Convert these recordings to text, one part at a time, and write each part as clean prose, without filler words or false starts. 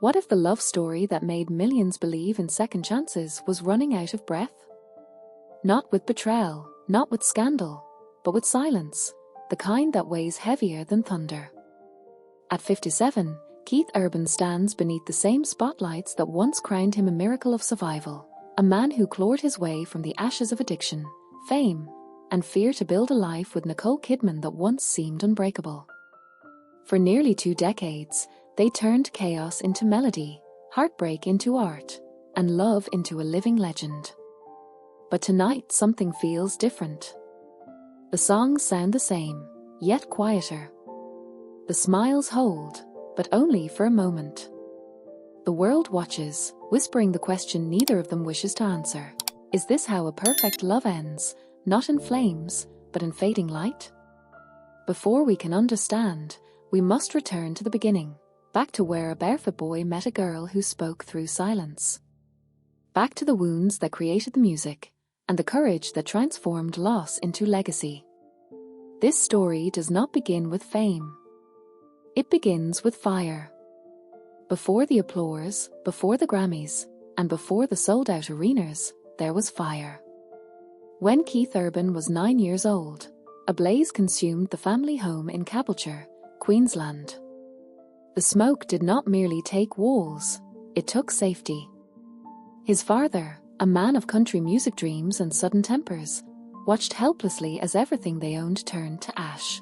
What if the love story that made millions believe in second chances was running out of breath? Not with betrayal, not with scandal, but with silence, the kind that weighs heavier than thunder. At 57, Keith Urban stands beneath the same spotlights that once crowned him a miracle of survival, a man who clawed his way from the ashes of addiction, fame, and fear to build a life with Nicole Kidman that once seemed unbreakable. For nearly 2 decades, they turned chaos into melody, heartbreak into art, and love into a living legend. But tonight something feels different. The songs sound the same, yet quieter. The smiles hold, but only for a moment. The world watches, whispering the question neither of them wishes to answer. Is this how a perfect love ends, not in flames, but in fading light? Before we can understand, we must return to the beginning, back to where a barefoot boy met a girl who spoke through silence. Back to the wounds that created the music, and the courage that transformed loss into legacy. This story does not begin with fame. It begins with fire. Before the applause, before the Grammys, and before the sold-out arenas, there was fire. When Keith Urban was 9 years old, a blaze consumed the family home in Caboolture, Queensland. The smoke did not merely take walls, it took safety. His father, a man of country music dreams and sudden tempers, watched helplessly as everything they owned turned to ash.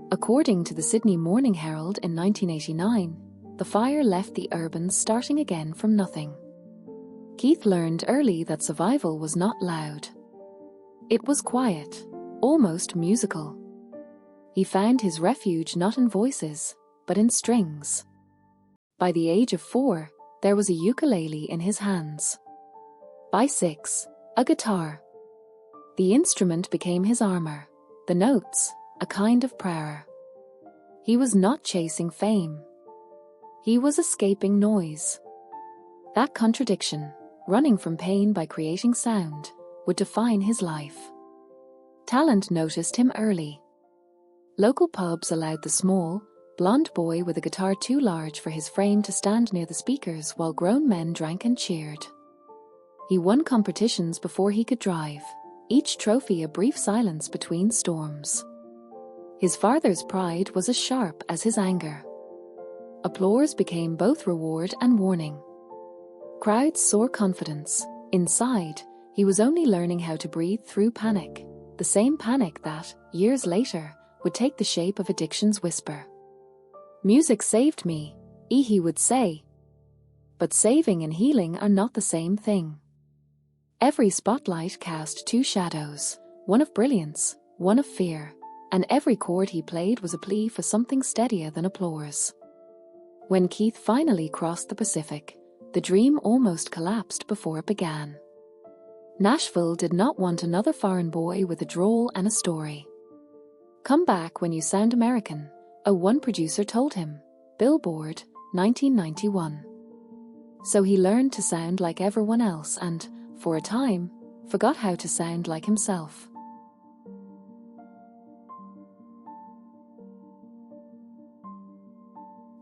According to the Sydney Morning Herald in 1989, the fire left the Urbans starting again from nothing. Keith learned early that survival was not loud. It was quiet, almost musical. He found his refuge not in voices, but in strings. By the age of 4, there was a ukulele in his hands. By 6, a guitar. The instrument became his armor, the notes, a kind of prayer. He was not chasing fame. He was escaping noise. That contradiction, running from pain by creating sound, would define his life. Talent noticed him early. Local pubs allowed the small, blonde boy with a guitar too large for his frame to stand near the speakers while grown men drank and cheered. He won competitions before he could drive, each trophy a brief silence between storms. His father's pride was as sharp as his anger. Applause became both reward and warning. Crowds saw confidence. Inside, he was only learning how to breathe through panic, the same panic that, years later, would take the shape of addiction's whisper. "Music saved me," he would say. But saving and healing are not the same thing. Every spotlight cast 2 shadows, one of brilliance, one of fear, and every chord he played was a plea for something steadier than applause. When Keith finally crossed the Pacific, the dream almost collapsed before it began. Nashville did not want another foreign boy with a drawl and a story. "Come back when you sound American," one producer told him. Billboard, 1991. So he learned to sound like everyone else and, for a time, forgot how to sound like himself.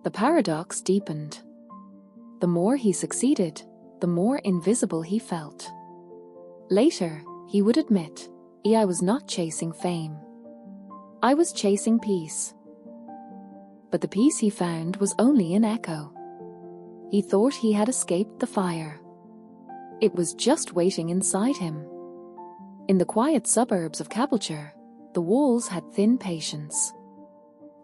The paradox deepened. The more he succeeded, the more invisible he felt. Later, he would admit, I was not chasing fame. I was chasing peace. But the peace he found was only an echo. He thought he had escaped the fire. It was just waiting inside him. In the quiet suburbs of Caboolture, the walls had thin patience.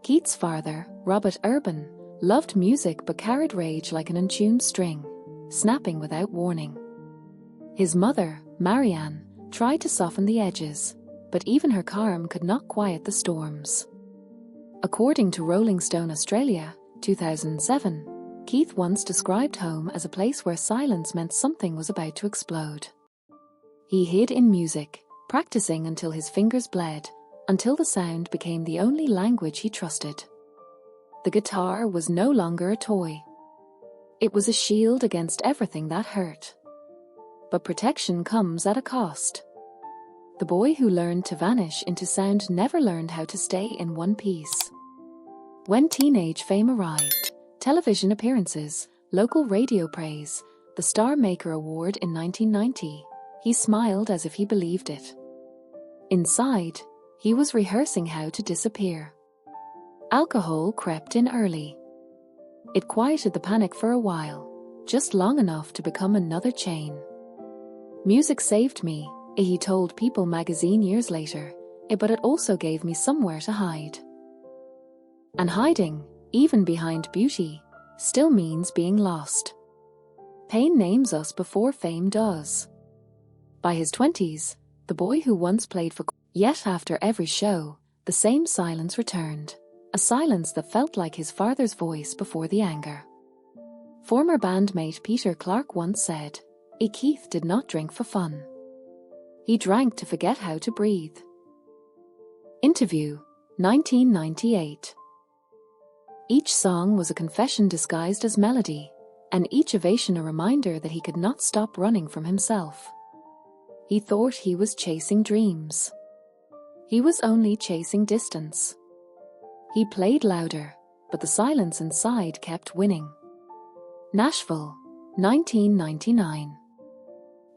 Keith's father, Robert Urban, loved music but carried rage like an untuned string, snapping without warning. His mother, Marianne, tried to soften the edges, but even her calm could not quiet the storms. According to Rolling Stone Australia, 2007, Keith once described home as a place where silence meant something was about to explode. He hid in music, practicing until his fingers bled, until the sound became the only language he trusted. The guitar was no longer a toy. It was a shield against everything that hurt. But protection comes at a cost. The boy who learned to vanish into sound never learned how to stay in one piece. When teenage fame arrived, television appearances, local radio praise, the Star Maker Award in 1990, he smiled as if he believed it. Inside, he was rehearsing how to disappear. Alcohol crept in early. It quieted the panic for a while, just long enough to become another chain. Music saved me, he told People magazine years later, but it also gave me somewhere to hide. And hiding, even behind beauty, still means being lost. Pain names us before fame does. By his 20s, the boy who once played for... Yet after every show, the same silence returned, a silence that felt like his father's voice before the anger. Former bandmate Peter Clark once said, Keith did not drink for fun. He drank to forget how to breathe. Interview, 1998. Each song was a confession disguised as melody, and each ovation a reminder that he could not stop running from himself. He thought he was chasing dreams. He was only chasing distance. He played louder, but the silence inside kept winning. Nashville, 1999.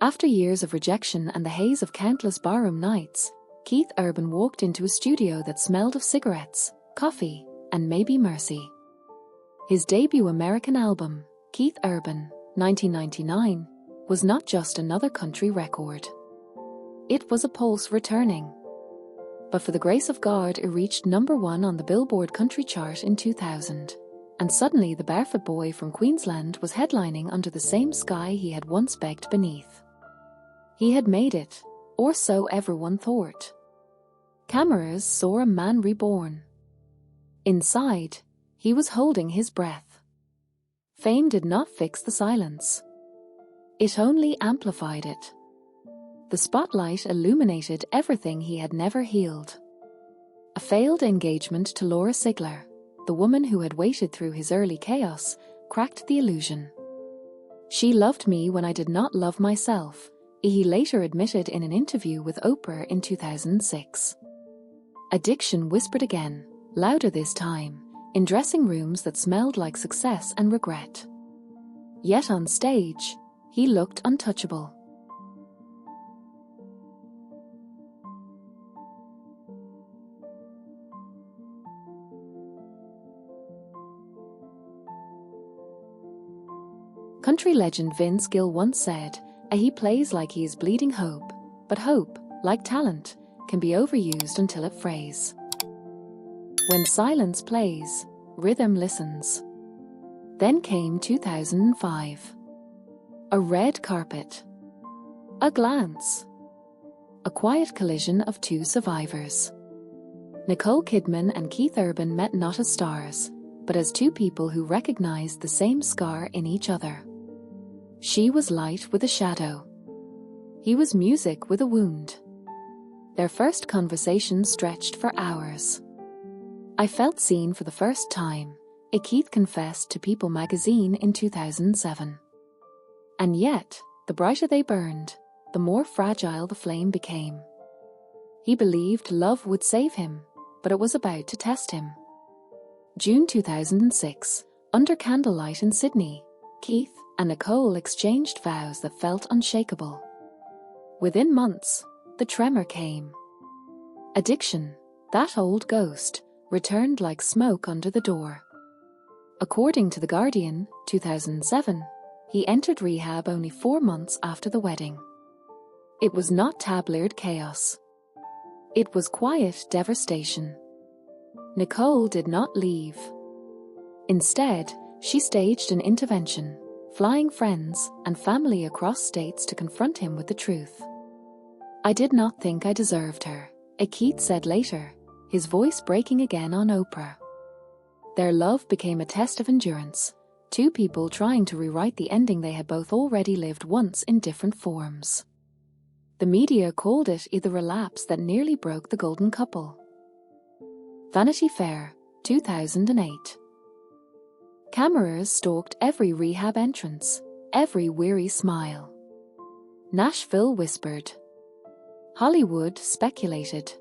After years of rejection and the haze of countless barroom nights, Keith Urban walked into a studio that smelled of cigarettes, coffee, and maybe mercy. His debut American album, Keith Urban, 1999, was not just another country record. It was a pulse returning. But for the grace of God, it reached #1 on the Billboard Country Chart in 2000. And suddenly the barefoot boy from Queensland was headlining under the same sky he had once begged beneath. He had made it, or so everyone thought. Cameras saw a man reborn. Inside, he was holding his breath. Fame did not fix the silence. It only amplified it. The spotlight illuminated everything he had never healed. A failed engagement to Laura Sigler, the woman who had waited through his early chaos, cracked the illusion. She loved me when I did not love myself, he later admitted in an interview with Oprah in 2006. Addiction whispered again, louder this time, in dressing rooms that smelled like success and regret. Yet on stage, he looked untouchable. Country legend Vince Gill once said, he plays like he is bleeding hope, but hope, like talent, can be overused until it frays. When silence plays, rhythm listens. Then came 2005. A red carpet. A glance. A quiet collision of two survivors. Nicole Kidman and Keith Urban met not as stars, but as two people who recognized the same scar in each other. She was light with a shadow. He was music with a wound. Their first conversation stretched for hours. I felt seen for the first time, Keith confessed to People magazine in 2007. And yet, the brighter they burned, the more fragile the flame became. He believed love would save him, but it was about to test him. June 2006, under candlelight in Sydney, Keith and Nicole exchanged vows that felt unshakable. Within months, the tremor came. Addiction, that old ghost, returned like smoke under the door. According to The Guardian, 2007, he entered rehab only 4 months after the wedding. It was not tabloid chaos. It was quiet devastation. Nicole did not leave. Instead, she staged an intervention, flying friends and family across states to confront him with the truth. I did not think I deserved her, Keith said later, his voice breaking again on Oprah. Their love became a test of endurance, two people trying to rewrite the ending they had both already lived once in different forms. The media called it the relapse that nearly broke the golden couple. Vanity Fair, 2008. Cameras stalked every rehab entrance, every weary smile. Nashville whispered. Hollywood speculated.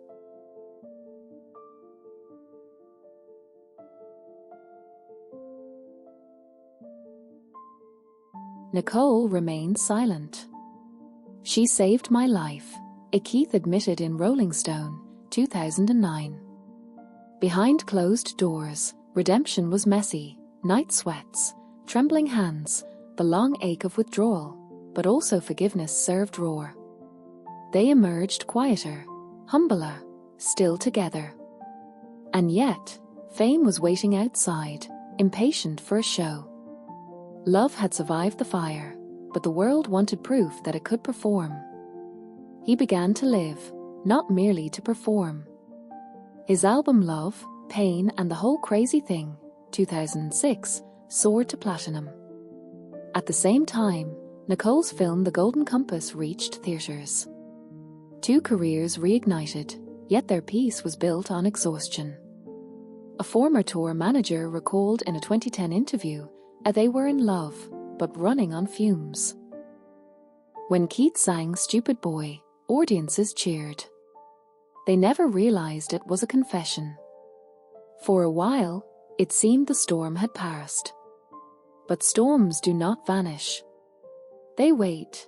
Nicole remained silent. She saved my life, Keith admitted in Rolling Stone, 2009. Behind closed doors, redemption was messy, night sweats, trembling hands, the long ache of withdrawal, but also forgiveness served raw. They emerged quieter, humbler, still together. And yet, fame was waiting outside, impatient for a show. Love had survived the fire, but the world wanted proof that it could perform. He began to live, not merely to perform. His album Love, Pain and the Whole Crazy Thing, 2006, soared to platinum. At the same time, Nicole's film The Golden Compass reached theaters. Two careers reignited, yet their peace was built on exhaustion. A former tour manager recalled in a 2010 interview, they were in love, but running on fumes. When Keith sang Stupid Boy, audiences cheered. They never realized it was a confession. For a while, it seemed the storm had passed. But storms do not vanish. They wait.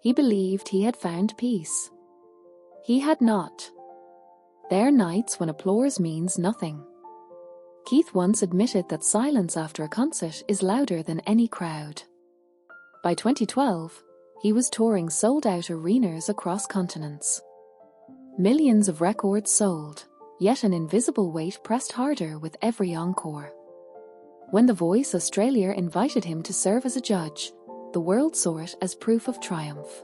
He believed he had found peace. He had not. There are nights when applause means nothing. Keith once admitted that silence after a concert is louder than any crowd. By 2012, he was touring sold-out arenas across continents. Millions of records sold, yet an invisible weight pressed harder with every encore. When The Voice Australia invited him to serve as a judge, the world saw it as proof of triumph.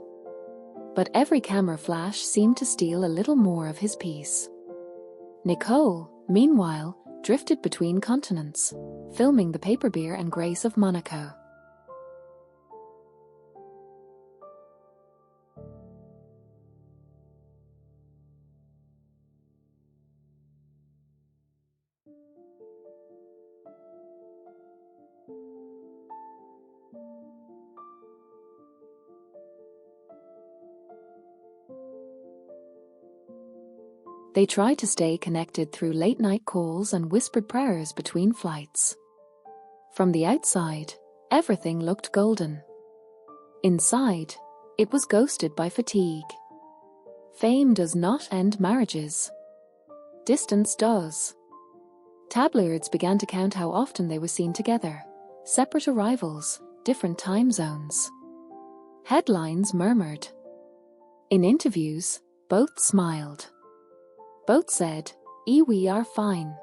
But every camera flash seemed to steal a little more of his peace. Nicole, meanwhile, drifted between continents, filming The Paper Bear and Grace of Monaco. They tried to stay connected through late-night calls and whispered prayers between flights. From the outside, everything looked golden. Inside, it was ghosted by fatigue. Fame does not end marriages. Distance does. Tabloids began to count how often they were seen together, separate arrivals, different time zones. Headlines murmured. In interviews, both smiled. Both said, we are fine.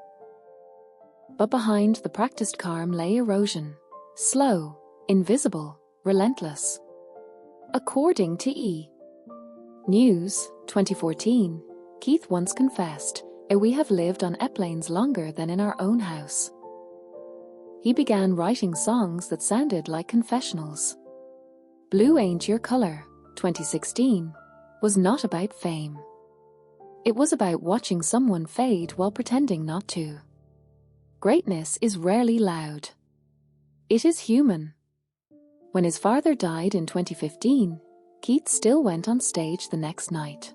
But behind the practiced calm lay erosion, slow, invisible, relentless. According to News, 2014, Keith once confessed, we have lived on airplanes longer than in our own house. He began writing songs that sounded like confessionals. Blue Ain't Your Color, 2016, was not about fame. It was about watching someone fade while pretending not to. Greatness is rarely loud. It is human. When his father died in 2015, Keith still went on stage the next night.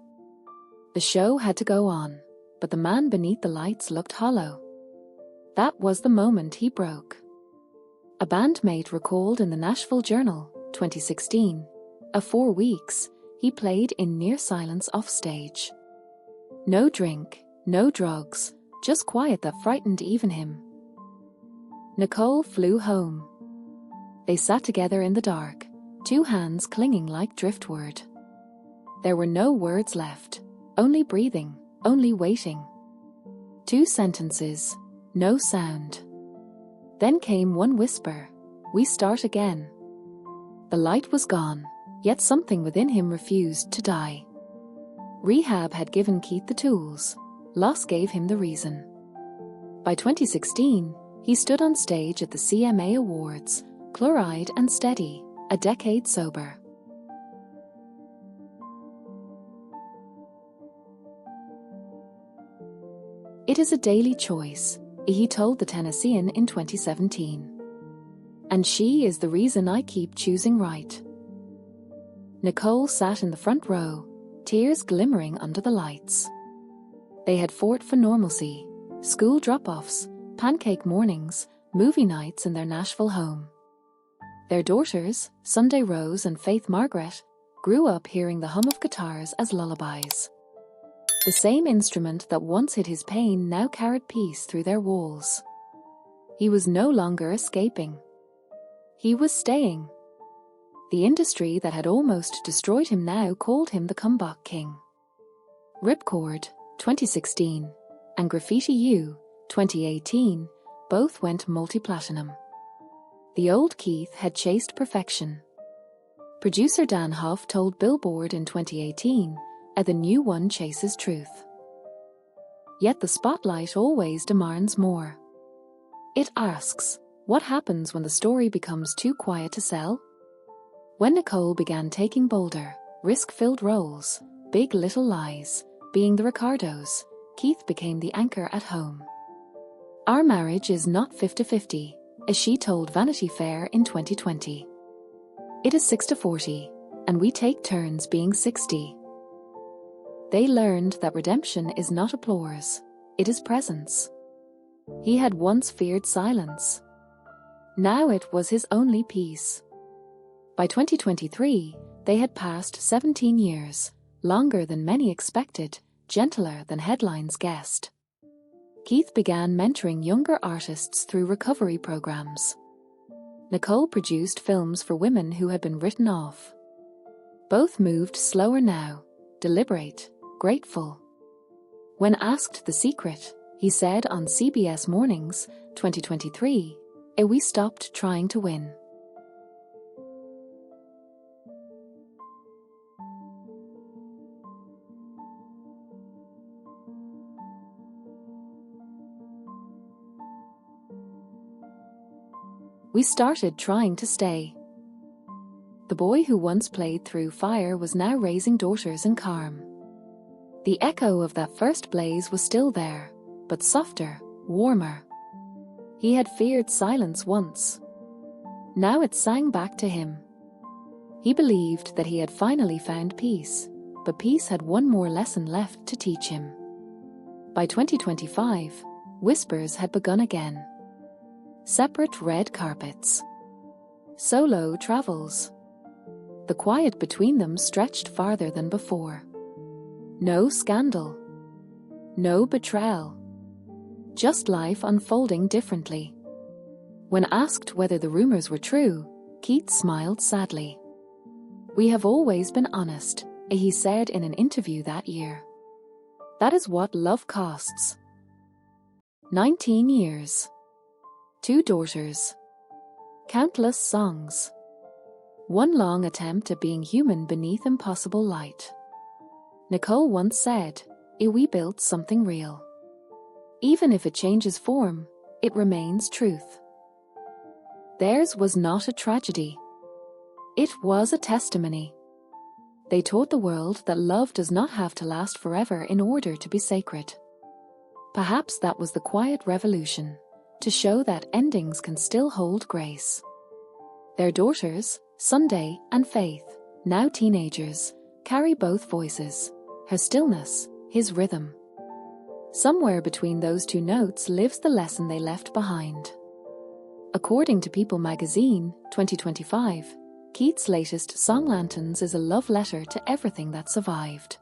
The show had to go on, but the man beneath the lights looked hollow. That was the moment he broke. A bandmate recalled in the Nashville Journal, 2016, 4 weeks, he played in near silence offstage. No drink, no drugs, just quiet that frightened even him. Nicole flew home. They sat together in the dark, two hands clinging like driftwood. There were no words left, only breathing, only waiting. 2 sentences, no sound. Then came one whisper, we start again. The light was gone, yet something within him refused to die. Rehab had given Keith the tools. Loss gave him the reason. By 2016, he stood on stage at the CMA Awards, chloride and steady, a decade sober. It is a daily choice, he told the Tennessean in 2017. And she is the reason I keep choosing right. Nicole sat in the front row, tears glimmering under the lights. They had fought for normalcy, school drop-offs, pancake mornings, movie nights in their Nashville home. Their daughters, Sunday Rose and Faith Margaret, grew up hearing the hum of guitars as lullabies. The same instrument that once hid his pain now carried peace through their walls. He was no longer escaping. He was staying. The industry that had almost destroyed him now called him the comeback king. Ripcord, 2016, and Graffiti U, 2018, both went multi-platinum. The old Keith had chased perfection. Producer Dan Huff told Billboard in 2018, the new one chases truth. Yet the spotlight always demands more. It asks, what happens when the story becomes too quiet to sell? When Nicole began taking bolder, risk-filled roles, Big Little Lies, being the Ricardos, Keith became the anchor at home. Our marriage is not 50-50, as she told Vanity Fair in 2020. It is 60-40, and we take turns being 60. They learned that redemption is not applause, it is presence. He had once feared silence. Now it was his only peace. By 2023, they had passed 17 years, longer than many expected, gentler than headlines guessed. Keith began mentoring younger artists through recovery programs. Nicole produced films for women who had been written off. Both moved slower now, deliberate, grateful. When asked the secret, he said on CBS Mornings, 2023, we stopped trying to win. We started trying to stay. The boy who once played through fire was now raising daughters in calm. The echo of that first blaze was still there, but softer, warmer. He had feared silence once. Now it sang back to him. He believed that he had finally found peace, but peace had one more lesson left to teach him. By 2025, whispers had begun again. Separate red carpets. Solo travels. The quiet between them stretched farther than before. No scandal. No betrayal. Just life unfolding differently. When asked whether the rumors were true, Keith smiled sadly. We have always been honest, he said in an interview that year. That is what love costs. 19 years. 2 daughters. Countless songs. One long attempt at being human beneath impossible light. Nicole once said, we built something real. Even if it changes form, it remains truth. Theirs was not a tragedy. It was a testimony. They taught the world that love does not have to last forever in order to be sacred. Perhaps that was the quiet revolution, to show that endings can still hold grace. Their daughters, Sunday and Faith, now teenagers, carry both voices, her stillness, his rhythm. Somewhere between those two notes lives the lesson they left behind. According to People magazine, 2025, Keith's latest song Lanterns is a love letter to everything that survived.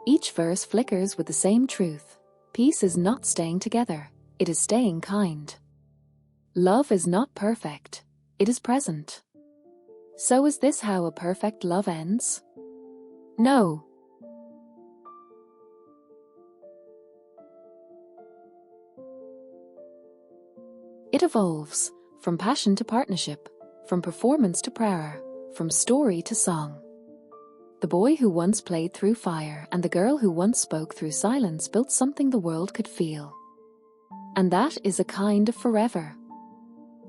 Each verse flickers with the same truth. Peace is not staying together, it is staying kind. Love is not perfect, it is present. So is this how a perfect love ends? No. It evolves, from passion to partnership, from performance to prayer, from story to song. The boy who once played through fire and the girl who once spoke through silence built something the world could feel. And that is a kind of forever.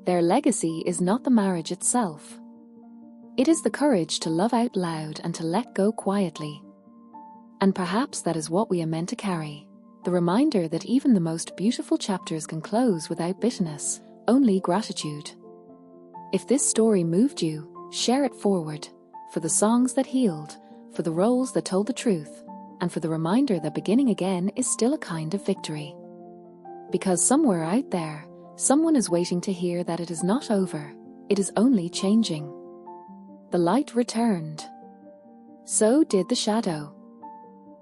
Their legacy is not the marriage itself. It is the courage to love out loud and to let go quietly. And perhaps that is what we are meant to carry, the reminder that even the most beautiful chapters can close without bitterness, only gratitude. If this story moved you, share it forward, for the songs that healed, for the roles that told the truth, and for the reminder that beginning again is still a kind of victory. Because somewhere out there, someone is waiting to hear that it is not over, it is only changing. The light returned. So did the shadow.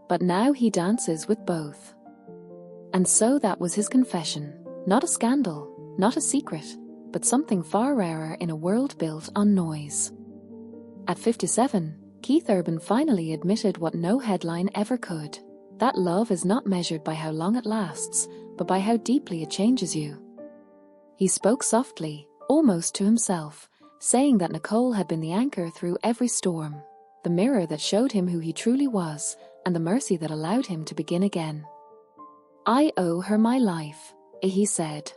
But now he dances with both. And so that was his confession, not a scandal, not a secret, but something far rarer in a world built on noise. At 57, Keith Urban finally admitted what no headline ever could, that love is not measured by how long it lasts, but by how deeply it changes you. He spoke softly, almost to himself, saying that Nicole had been the anchor through every storm, the mirror that showed him who he truly was, and the mercy that allowed him to begin again. I owe her my life, he said.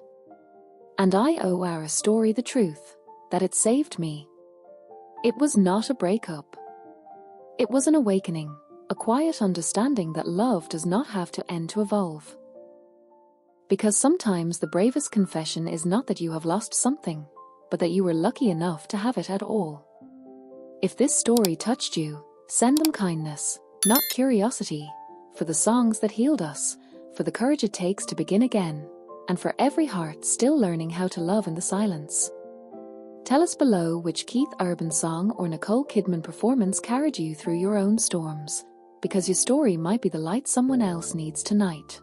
And I owe our story the truth, that it saved me. It was not a breakup. It was an awakening, a quiet understanding that love does not have to end to evolve. Because sometimes the bravest confession is not that you have lost something, but that you were lucky enough to have it at all. If this story touched you, send them kindness, not curiosity, for the songs that healed us, for the courage it takes to begin again, and for every heart still learning how to love in the silence. Tell us below which Keith Urban song or Nicole Kidman performance carried you through your own storms, because your story might be the light someone else needs tonight.